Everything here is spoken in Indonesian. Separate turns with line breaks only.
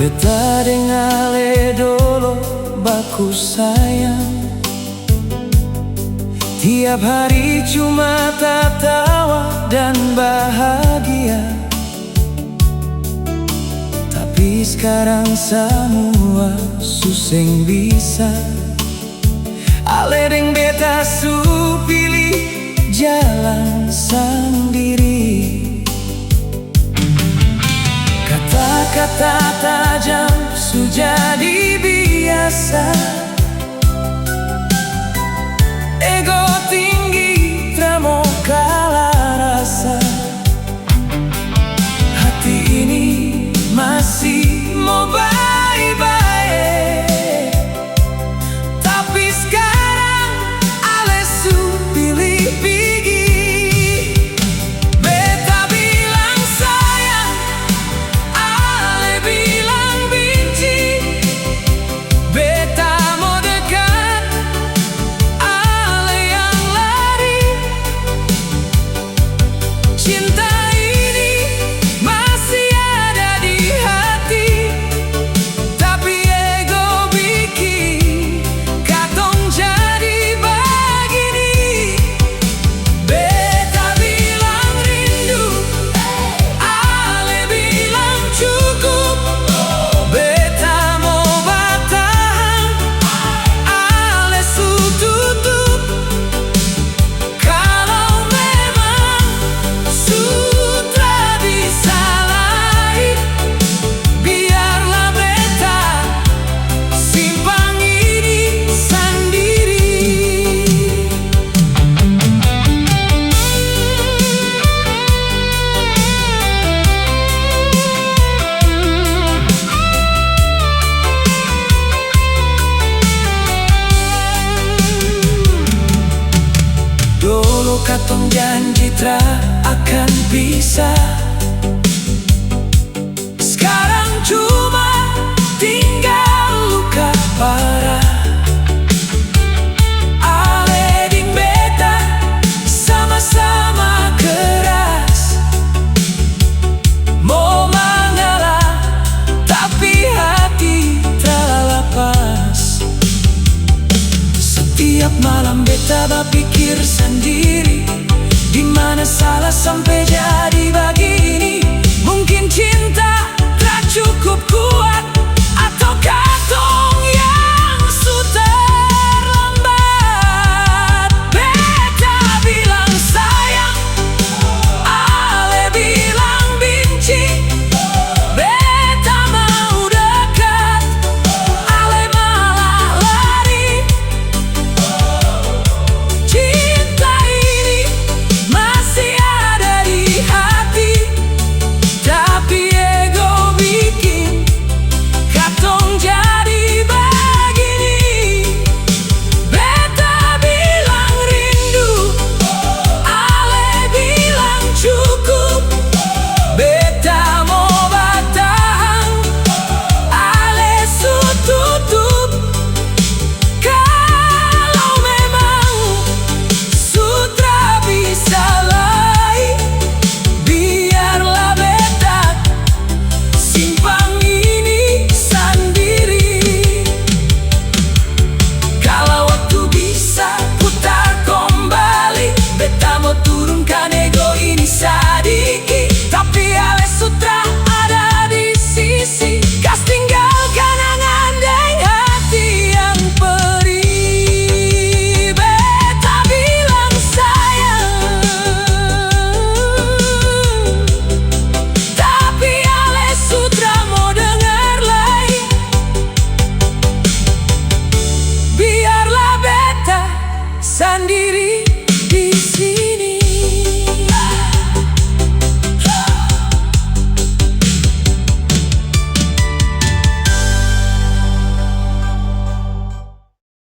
Beta dengale dolo baku sayang. Tiap hari cuma tertawa dan bahagia. Tapi sekarang semua suseng bisa. Ale deng beta su pilih jalan sendiri. Kata-kata tajam su jadi biasa. Ego tinggi tramo kalah rasa. Hati ini masih mau baik-baik, tapi sekarang ale su pilih pergi. Beta bilang sayang, ale bilang benci. Beta mau dekat, ale yang lari. Cinta ini masih ada di hati, tapi ego bikin katong jadi begini. Beta bilang rindu, ale bilang cukup. Beta mau bertahan, ale su tutup. Kalau memang sudah bisa lain, biarlah beta simpan ini sendiri. Dulu katong janji tra akan bisa. Sekarang cuma tinggal luka parah. Ale ding beta sama-sama keras. Mau mengalah, tapi hati tak lepas. Setiap malam beta berpikir sendiri, di mana salah sampai jadi begini.